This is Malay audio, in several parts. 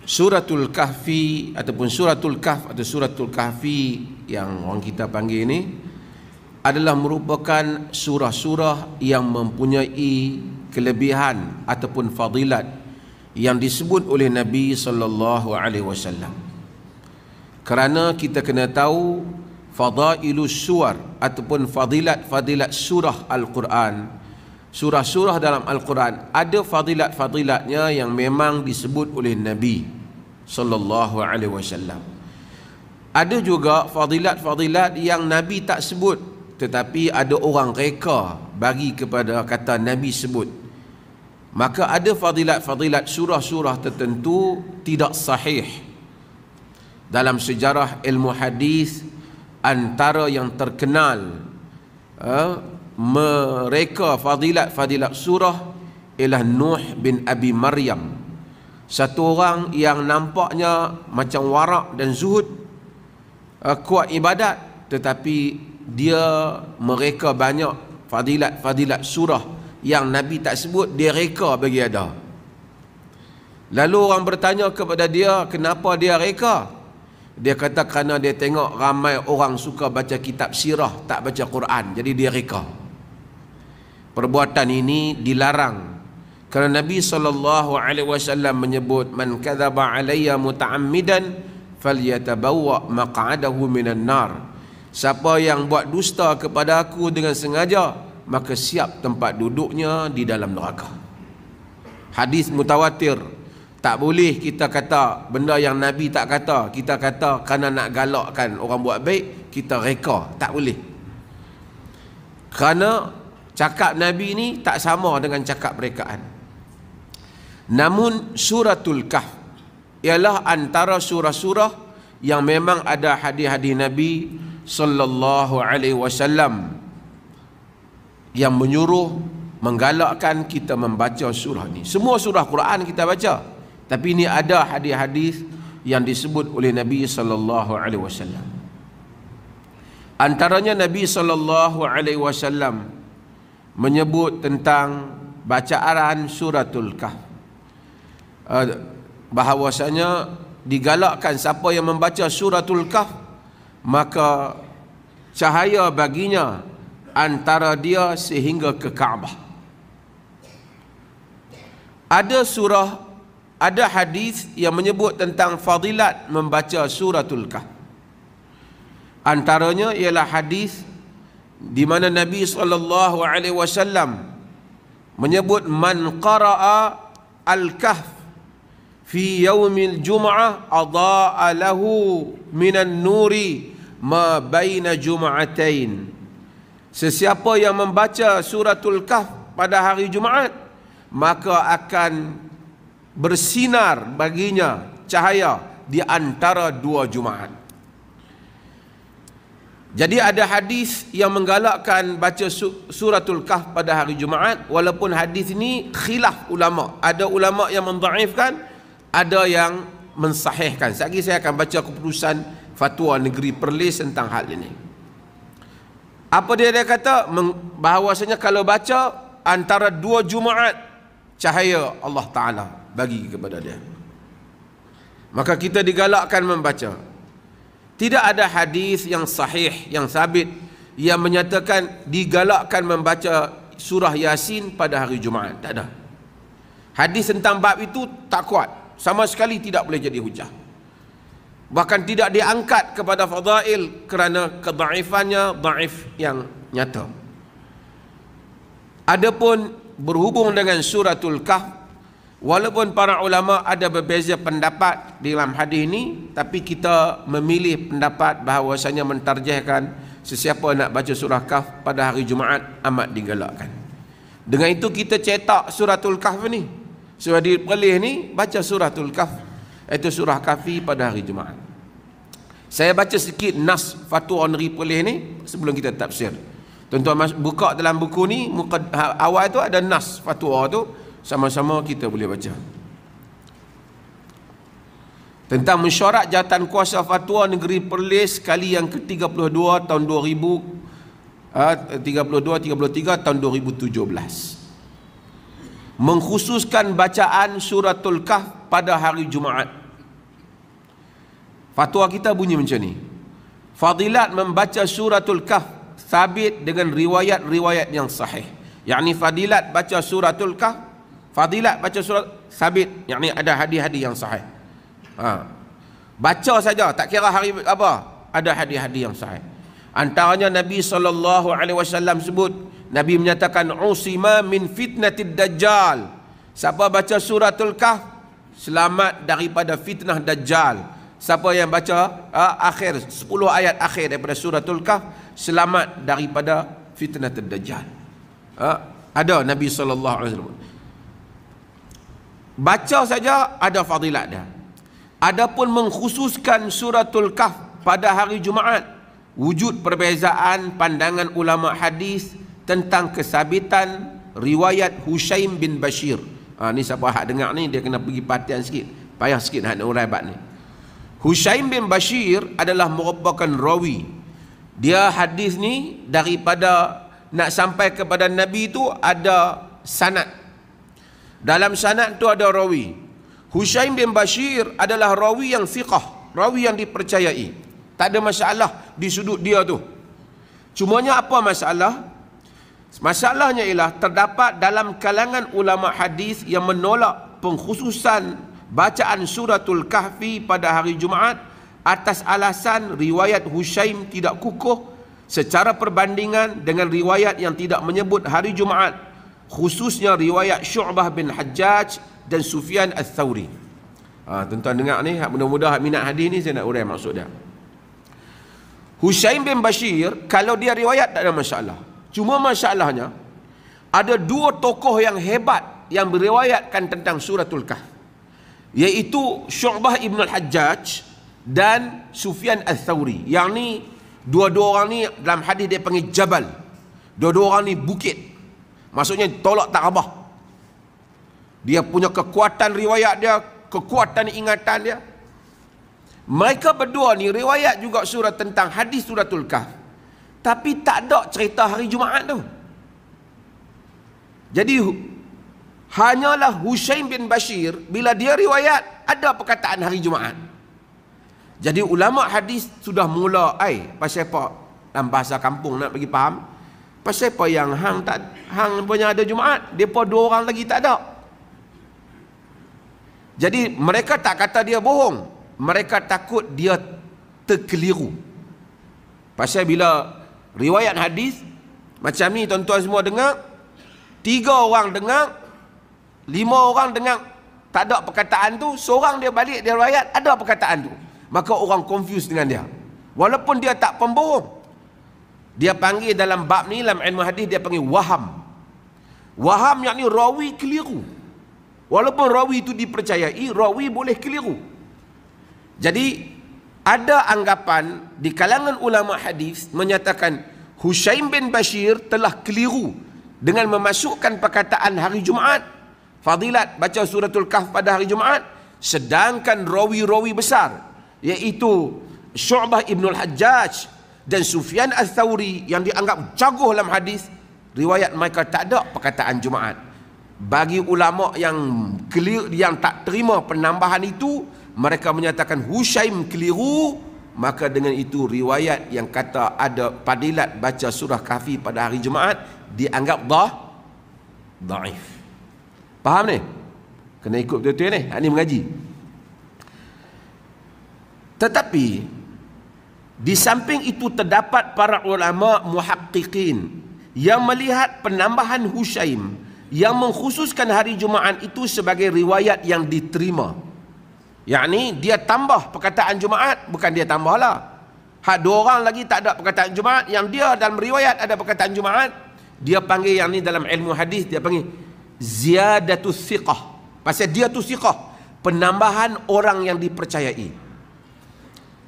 Suratul Kahfi ataupun Suratul Kahf atau Suratul Kahfi yang orang kita panggil ini adalah merupakan surah-surah yang mempunyai kelebihan ataupun fadilat yang disebut oleh Nabi sallallahu alaihi wasallam. Kerana kita kena tahu fadailus suwar ataupun fadilat-fadilat surah Al-Quran. Surah-surah dalam Al-Quran ada fadilat-fadilatnya yang memang disebut oleh Nabi sallallahu alaihi wasallam. Ada juga fadilat-fadilat yang Nabi tak sebut, tetapi ada orang reka bagi kepada kata Nabi sebut. Maka ada fadilat-fadilat surah-surah tertentu tidak sahih. Dalam sejarah ilmu hadis, antara yang terkenal mereka fadilat-fadilat surah ialah Nuh bin Abi Maryam. Satu orang yang nampaknya macam warak dan zuhud, kuat ibadat, tetapi dia mereka banyak fadilat-fadilat surah yang Nabi tak sebut, dia reka bagi ada. Lalu orang bertanya kepada dia, kenapa dia reka? Dia kata kerana dia tengok ramai orang suka baca kitab sirah, tak baca Quran, jadi dia reka. Perbuatan ini dilarang kerana Nabi SAW menyebut, man kadzaba alayya muta'ammidan falyatabawwa maq'adahu minan nar. Siapa yang buat dusta kepada aku dengan sengaja, maka siap tempat duduknya di dalam neraka. Hadis mutawatir. Tak boleh kita kata benda yang Nabi tak kata, kita kata kerana nak galakkan orang buat baik, kita reka. Tak boleh. Kerana cakap Nabi ni tak sama dengan cakap rekaan. Namun Suratul Kahf ialah antara surah-surah yang memang ada hadis-hadis Nabi sallallahu alaihi wasallam yang menyuruh, menggalakkan kita membaca surah ni. Semua surah Quran kita baca, tapi ini ada hadis-hadis yang disebut oleh Nabi sallallahu alaihi wasallam. Antaranya Nabi sallallahu alaihi wasallam menyebut tentang bacaan Suratul Kahf, bahawasanya digalakkan siapa yang membaca Suratul Kahf, maka cahaya baginya antara dia sehingga ke Kaabah. Ada hadis yang menyebut tentang fadilat membaca Suratul Kahf. Antaranya ialah hadis di mana Nabi SAW menyebut, man qara'a al-kahf fi yaumil jum'ah adha'a lahu minan nuri ma baina jum'atain. Sesiapa yang membaca Suratul Kahf pada hari Jumaat, maka akan bersinar baginya cahaya di antara dua Jumaat. Jadi ada hadis yang menggalakkan baca Suratul Kahf pada hari Jumaat, walaupun hadis ini khilaf ulama. Ada ulama yang mendhaifkan, ada yang mensahihkan. Sekali saya akan baca keputusan Fatwa Negeri Perlis tentang hal ini. Apa dia kata? Bahawasanya kalau baca antara dua Jumaat, cahaya Allah Ta'ala bagi kepada dia. Maka kita digalakkan membaca. Tidak ada hadis yang sahih, yang sabit, yang menyatakan digalakkan membaca surah Yasin pada hari Jumaat. Tak ada. Hadis tentang bab itu tak kuat. Sama sekali tidak boleh jadi hujah. Bahkan tidak diangkat kepada fadail kerana kedaifannya daif yang nyata. Adapun berhubung dengan Suratul Kahf, walaupun para ulama ada berbeza pendapat dalam hadis ini, tapi kita memilih pendapat bahawasanya mentarjihkan sesiapa nak baca surah Kahf pada hari Jumaat amat digalakkan. Dengan itu kita cetak Suratul Kahf ni. Surah di Perlis ni baca Suratul Kahf, iaitu surah Kahfi pada hari Jumaat. Saya baca sikit nas Fatwa Negeri Perlis ni sebelum kita tafsir. Tuan-tuan buka dalam buku ni, awal tu ada nas fatwa tu, sama-sama kita boleh baca. Tentang mesyuarat Jawatankuasa Fatwa Negeri Perlis kali yang ke-32 tahun 33 tahun 2017. Mengkhususkan bacaan Suratul Kahf pada hari Jumaat. Fatwa kita bunyi macam ni. Fadilat membaca suratul Kahf sabit dengan riwayat-riwayat yang sahih. Yakni fadilat baca suratul Kahf, fadilat baca surat sabit, yakni ada hadis-hadis yang sahih. Baca saja, tak kira hari apa, ada hadis-hadis yang sahih. Antaranya Nabi SAW sebut, Nabi menyatakan usima min fitnatid dajjal. Siapa baca suratul Kahf selamat daripada fitnah dajjal. Siapa yang baca akhir 10 ayat akhir daripada suratul Kahf selamat daripada fitnatul dajjal. Ada Nabi SAW. Baca saja ada fadilat dia. Adapun mengkhususkan suratul Kahf pada hari Jumaat, wujud perbezaan pandangan ulama hadis tentang kesabitan riwayat Hushaim bin Bashir. Ni siapa hak dengar ni dia kena pergi perhatian sikit, payah sikit nak urai bab ni. Hushaim bin Bashir adalah merupakan rawi. Dia hadis ni daripada nak sampai kepada Nabi tu ada sanad. Dalam sanad tu ada rawi. Hushaim bin Bashir adalah rawi yang thiqah, rawi yang dipercayai. Tak ada masalah di sudut dia tu. Cumanya apa masalah? Masalahnya ialah terdapat dalam kalangan ulama hadis yang menolak pengkhususan bacaan suratul Kahfi pada hari Jumaat atas alasan riwayat Hushaim tidak kukuh secara perbandingan dengan riwayat yang tidak menyebut hari Jumaat, khususnya riwayat Syu'bah bin Hajjaj dan Sufyan Ats-Tsauri. Tuan-tuan dengar ni, mudah-mudahan minat hadis ni saya nak urai maksud dia. Hushaim bin Bashir kalau dia riwayat tak ada masalah. Cuma masalahnya ada dua tokoh yang hebat yang beriwayatkan tentang suratul Kahf, iaitu Syu'bah ibn al-Hajjaj dan Sufyan Ats-Tsauri. Yang ni dua-dua orang ni dalam hadis dia panggil jabal. Dua-dua orang ni bukit. Maksudnya tolak tak rabah. Dia punya kekuatan riwayat dia, kekuatan ingatan dia. Mereka berdua ni riwayat juga surat tentang hadis suratul Kahf, tapi tak ada cerita hari Jumaat tu. Jadi hanyalah Hushaim bin Bashir bila dia riwayat ada perkataan hari Jumaat. Jadi ulama hadis sudah mula pasal apa, dalam bahasa kampung nak bagi faham, pasal apa yang hang punya ada Jumaat, depa dua orang lagi tak ada. Jadi mereka tak kata dia bohong, mereka takut dia terkeliru. Pasal bila riwayat hadis macam ni tuan-tuan semua dengar, 3 orang dengar, 5 orang dengar tak ada perkataan tu, seorang dia balik dia riwayat ada perkataan tu, maka orang confuse dengan dia walaupun dia tak pembohong. Dia panggil dalam bab ni, dalam ilmu hadis dia panggil waham. Waham yakni rawi keliru. Walaupun rawi itu dipercayai, rawi boleh keliru. Jadi ada anggapan di kalangan ulama hadis menyatakan Hushaim bin Bashir telah keliru dengan memasukkan perkataan hari Jumaat, fadilat baca suratul Kahf pada hari Jumaat, sedangkan rawi-rawi besar iaitu Syu'bah ibn al-Hajjaj dan Sufyan Ats-Tsauri yang dianggap jago dalam hadis, riwayat mereka tak ada perkataan Jumaat. Bagi ulama yang clear, yang tak terima penambahan itu, mereka menyatakan Hushaim keliru, maka dengan itu riwayat yang kata ada fadilat baca surah Kahfi pada hari Jumaat dianggap dhaif. Faham ni? Kena ikut betul-betul ni. Ini mengaji. Tetapi di samping itu terdapat para ulama muhaqqiqin yang melihat penambahan Hushaim yang mengkhususkan hari Jumaat itu sebagai riwayat yang diterima. Yakni dia tambah perkataan Jumaat, bukan dia tambahlah. Hak 2 orang lagi tak ada perkataan Jumaat, yang dia dalam riwayat ada perkataan Jumaat, dia panggil yang ni dalam ilmu hadis dia panggil ziyadatus thiqah. Pasal dia tu thiqah, penambahan orang yang dipercayai.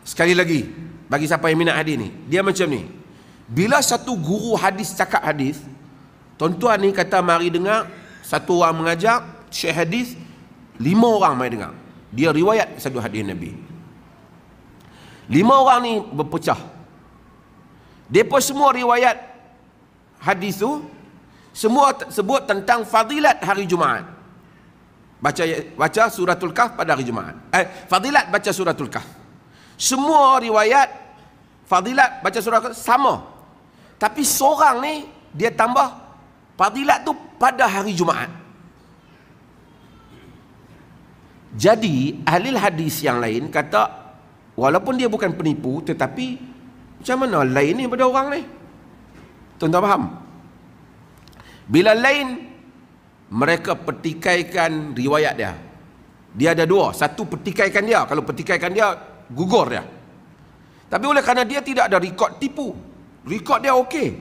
Sekali lagi, bagi siapa yang minat hadis ni, dia macam ni. Bila satu guru hadis cakap hadis, tuan-tuan ni kata mari dengar, satu orang mengajar syekh hadis, 5 orang mari dengar. Dia riwayat satu hadis Nabi. 5 orang ni berpecah. Depa semua riwayat hadis tu, semua sebut tentang fadilat hari Jumaat. Baca suratul Kahf pada hari Jumaat. Fadilat baca suratul Kahf. Semua riwayat fadilat baca surah Al-Kahf sama. Tapi seorang ni dia tambah fadilat tu pada hari Jumaat. Jadi ahli hadis yang lain kata walaupun dia bukan penipu, tetapi macam mana lain ni pada orang ni? Tuan-tuan faham? Bila lain, mereka petikaikan riwayat dia. Dia ada dua. Satu petikaikan dia. Kalau petikaikan dia, gugur dia. Tapi oleh kerana dia tidak ada rekod tipu, rekod dia okey,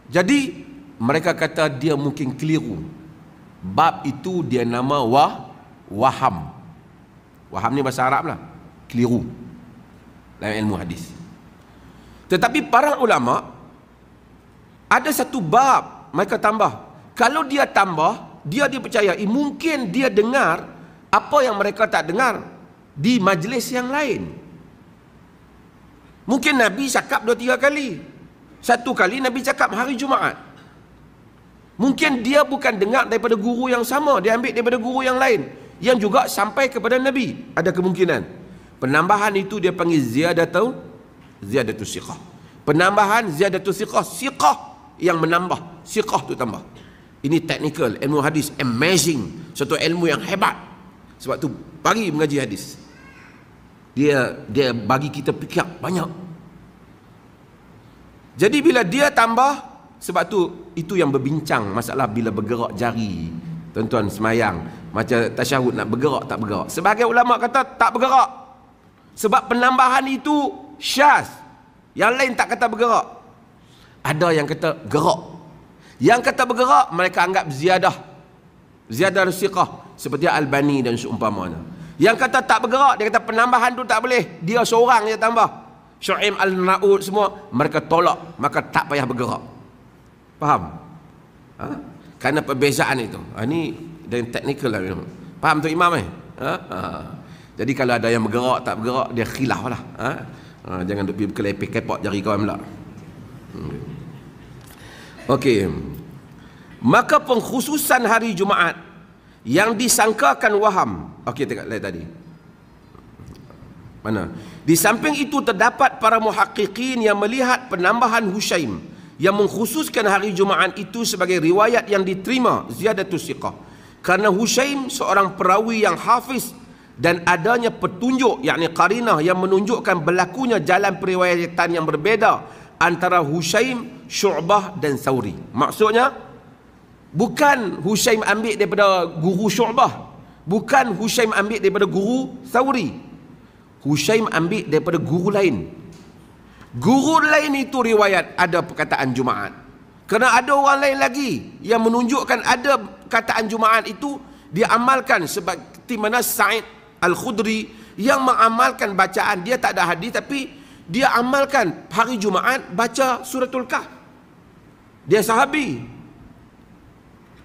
jadi mereka kata dia mungkin keliru. Bab itu dia nama waham. Waham ni bahasa Arab lah, keliru dalam ilmu hadis. Tetapi para ulama ada satu bab mereka tambah. Kalau dia tambah, dia dipercayai mungkin dia dengar apa yang mereka tak dengar di majlis yang lain. Mungkin Nabi cakap 2-3 kali. Satu kali Nabi cakap hari Jumaat. Mungkin dia bukan dengar daripada guru yang sama, dia ambil daripada guru yang lain yang juga sampai kepada Nabi. Ada kemungkinan. Penambahan itu dia panggil ziyadatu siqah. Penambahan ziyadatu siqah, siqah yang menambah, siqah tu tambah. Ini technical, ilmu hadis amazing, satu ilmu yang hebat. Sebab tu pagi mengaji hadis, dia bagi kita fikir banyak. Jadi bila dia tambah, sebab tu itu yang berbincang masalah bila bergerak jari. Tuan-tuan semayang macam tasyahud, nak bergerak tak bergerak. Sebagai ulama kata tak bergerak, sebab penambahan itu syaz. Yang lain tak kata bergerak. Ada yang kata gerak. Yang kata bergerak mereka anggap ziyadah siqah, seperti Albani dan seumpamanya. Yang kata tak bergerak, dia kata penambahan tu tak boleh, dia seorang je tambah. Syu'aib al-Na'ud semua mereka tolak, maka tak payah bergerak. Faham? Kerana perbezaan itu. Ini dari teknikal lah. Faham tu Imam Jadi kalau ada yang bergerak tak bergerak, dia khilaf lah. Jangan duk pergi berkelepek kepot jari kawan pula. Okey. Maka pengkhususan hari Jumaat yang disangkakan waham. Okey, tengok lihat tadi. Mana? Di samping itu terdapat para muhaqqiqin yang melihat penambahan Hushaim yang mengkhususkan hari Jumaat itu sebagai riwayat yang diterima ziyadatus siqah. Karena Hushaim seorang perawi yang hafiz dan adanya petunjuk, yakni qarinah yang menunjukkan berlakunya jalan periwayatan yang berbeza antara Hushaim, Syu'bah dan Thawri. Maksudnya bukan Hushaim ambil daripada guru Syu'bah, bukan Hushaim ambil daripada guru Thawri. Hushaim ambil daripada guru lain. Guru lain itu riwayat ada perkataan Jumaat. Kerana ada orang lain lagi yang menunjukkan ada perkataan Jumaat itu diamalkan, seperti mana Sa'id Al-Khudri yang mengamalkan bacaan. Dia tak ada hadis tapi dia amalkan hari Jumaat baca suratul Kahf. Dia sahabi.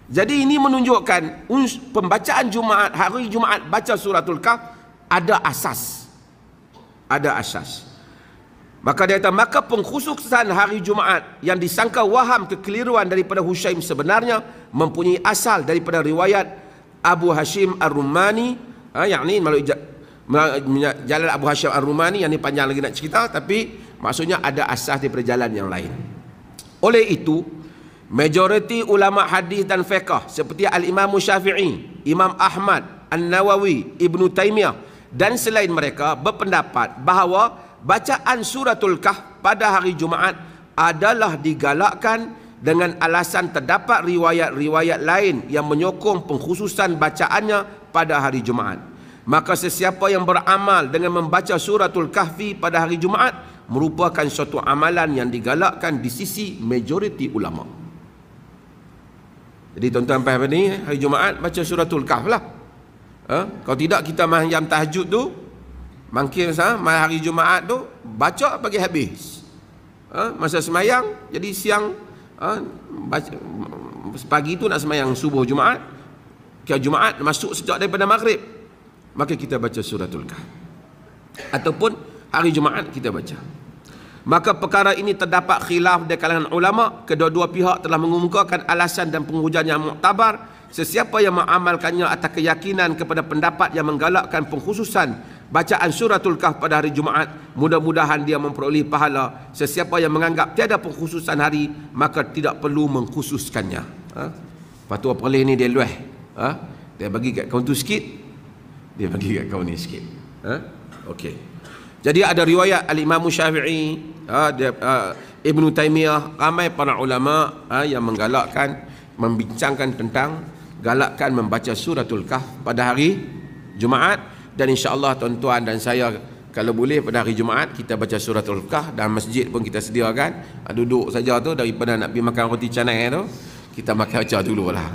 Jadi ini menunjukkan pembacaan Jumaat, hari Jumaat baca suratul Kahf ada asas. Ada asas. Maka dia kata, maka pengkhususan hari Jumaat yang disangka waham kekeliruan daripada Hushaim sebenarnya mempunyai asal daripada riwayat Abu Hashim Ar-Rumani, yakni melalui jalan Abu Hashim Ar-Rumani. Yang ni panjang lagi nak cerita, tapi maksudnya ada asas daripada jalan yang lain. Oleh itu, majoriti ulama hadis dan fiqh seperti Al-Imam Syafi'i, Imam Ahmad, An-Nawawi, Ibnu Taimiyah dan selain mereka berpendapat bahawa bacaan suratul Kahf pada hari Jumaat adalah digalakkan dengan alasan terdapat riwayat-riwayat lain yang menyokong pengkhususan bacaannya pada hari Jumaat. Maka sesiapa yang beramal dengan membaca suratul Kahfi pada hari Jumaat merupakan suatu amalan yang digalakkan di sisi majoriti ulama. Jadi tuan-tuan faham ni, hari Jumaat baca suratul Kahf lah. Kalau tidak kita jam tahajud tu, mangkir hari Jumaat tu baca bagi habis. Masa semayang, jadi siang baca, pagi tu nak semayang subuh Jumaat, kira Jumaat masuk sejak daripada maghrib, maka kita baca suratul Kahf. Ataupun hari Jumaat kita baca. Maka perkara ini terdapat khilaf di kalangan ulama. Kedua-dua pihak telah mengemukakan alasan dan penghujah yang muktabar. Sesiapa yang mengamalkannya atas keyakinan kepada pendapat yang menggalakkan pengkhususan bacaan suratul Kahf pada hari Jumaat, mudah-mudahan dia memperoleh pahala. Sesiapa yang menganggap tiada pengkhususan hari, maka tidak perlu mengkhususkannya. Lepas tu apa ni dia luah. Dia bagi kat kau tu sikit, dia bagi kat kau ni sikit. Okey. Jadi ada riwayat Al-Imam Syafi'i, Ibn Taymiyah, ramai para ulama yang menggalakkan, membincangkan tentang galakkan membaca suratul Kahf pada hari Jumaat. Dan insya-Allah tuan-tuan dan saya, kalau boleh pada hari Jumaat kita baca suratul Kahf, dan masjid pun kita sediakan. Duduk saja tu, daripada nak pergi makan roti canai tu, kita makan baca dululah.